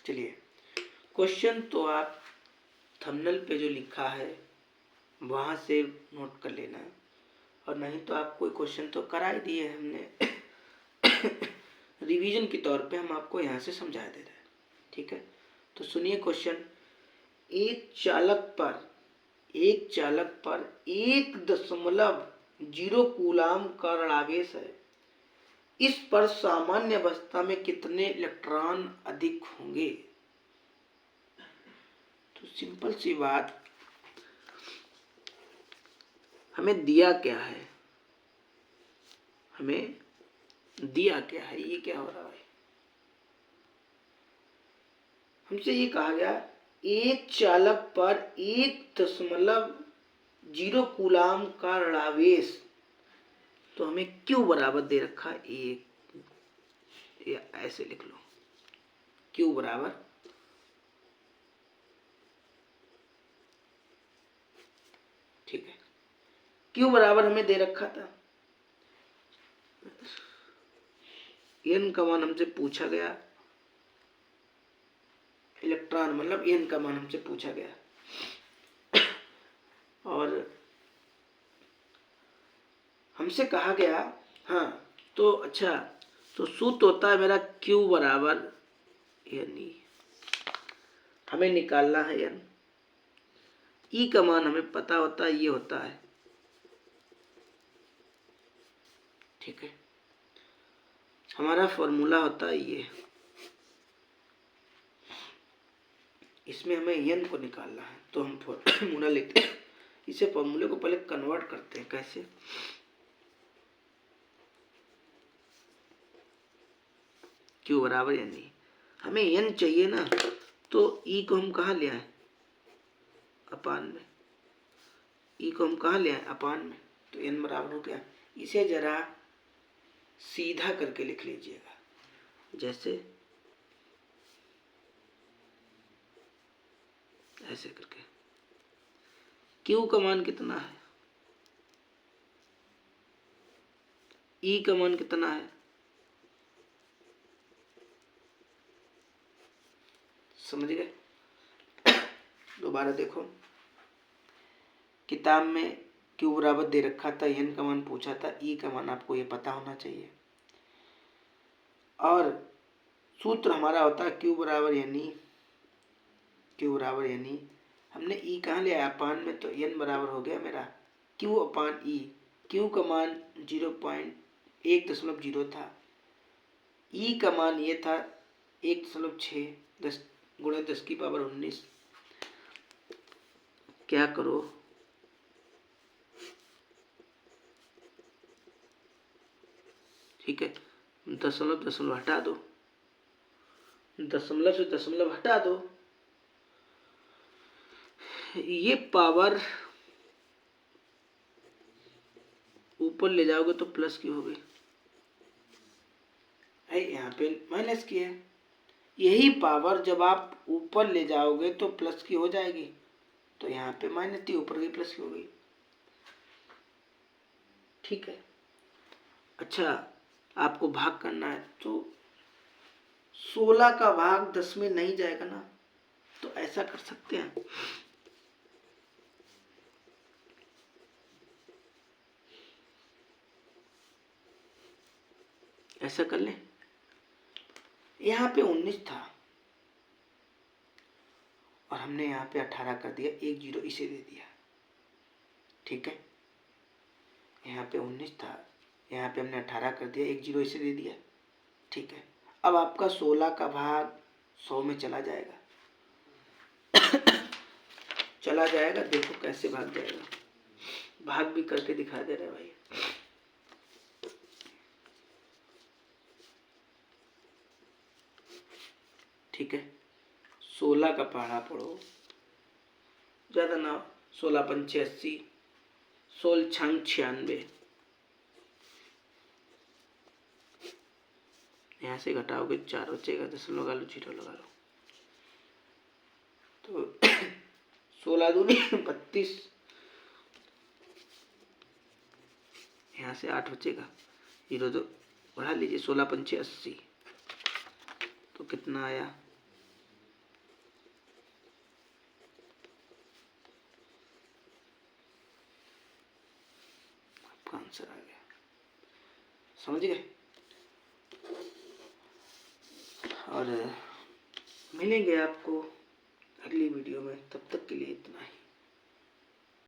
चलिए, क्वेश्चन तो आप थंबनेल पे जो लिखा है वहाँ से नोट कर लेना, और नहीं तो आप कोई क्वेश्चन तो करा ही दिए हमने रिवीजन के तौर पे हम आपको यहाँ से समझा दे रहे हैं, ठीक है। तो सुनिए क्वेश्चन, एक चालक पर 1.0 कूलाम का ऋणावेश है, इस पर सामान्य अवस्था में कितने इलेक्ट्रॉन अधिक होंगे। तो सिंपल सी बात, हमें दिया क्या है, ये क्या हो रहा है, हमसे ये कहा गया एक चालक पर 1.0 कूलाम का ऋणावेश, तो हमें Q बराबर दे रखा है 1, या ऐसे लिख लो Q बराबर ठीक है, Q बराबर हमें दे रखा था n का मान हमसे पूछा गया, इलेक्ट्रॉन मतलब n का मान हमसे पूछा गया, और हमसे कहा गया, हाँ तो अच्छा, तो सूत्र होता है मेरा Q बराबर n, हमें निकालना है n, E का मान हमें पता होता है, ये होता है, ठीक है। हमारा फॉर्मूला होता है ये, इसमें हमें n को निकालना है, तो हम फॉर्मूला लिखते हैं, इसे फॉर्मूले को पहले कन्वर्ट करते हैं, कैसे, Q बराबर n, हमें n चाहिए ना, तो E को हम कहाँ ले आए, अपान में, E को हम कहाँ ले आए, अपान में, तो n बराबर हो गया। इसे जरा सीधा करके लिख लीजिएगा, जैसे ऐसे करके, Q का मान कितना है, E का मान कितना है, समझ गए। दोबारा देखो, किताब में Q बराबर दे रखा था, n का मान पूछा था, E का मान आपको ये पता होना चाहिए, और सूत्र हमारा होता है Q बराबर यानी हमने E कहाँ लिया, अपान में, तो n बराबर हो गया मेरा Q अपान E। Q का मान 1.0 था, E का मान ये था 1.6, 10 गुणे 10 की पावर 19, क्या करो, ठीक है, दशमलव हटा दो, दशमलव से दशमलव हटा दो, ये पावर ऊपर ले जाओगे तो प्लस की हो गई, यहाँ पे माइनस की है, यही पावर जब आप ऊपर ले जाओगे तो प्लस की हो जाएगी, तो यहाँ पे माइनस थी, ऊपर गई प्लस की हो गई, ठीक है। अच्छा, आपको भाग करना है, तो 16 का भाग 10 में नहीं जाएगा ना, तो ऐसा कर सकते हैं, ऐसा कर लें, यहाँ पे 19 था और हमने यहाँ पे 18 कर दिया, 1 0 इसे दे दिया, ठीक है। यहाँ पे 19 था, यहाँ पे हमने 18 कर दिया, 1 0 इसे दे दिया, ठीक है। अब आपका 16 का भाग 100 में चला जाएगा चला जाएगा, देखो कैसे भाग जाएगा, भाग भी करके दिखा दे रहे भाई, ठीक है। 16 का पढ़ा पढ़ो, ज्यादा ना, 16 पंचे 80, 16 छंग 96, यहाँ से घटाओगे 4 बचेगा, 10 लगा लो, 0 लगा लो, तो 16 दूनी 32, यहाँ से 8 बचेगा, 0 तो बढ़ा लीजिए, 16 पंचे 80, तो कितना आया आंसर आ गया। समझ गए? और मिलेंगे आपको अगली वीडियो में, तब तक के लिए इतना ही।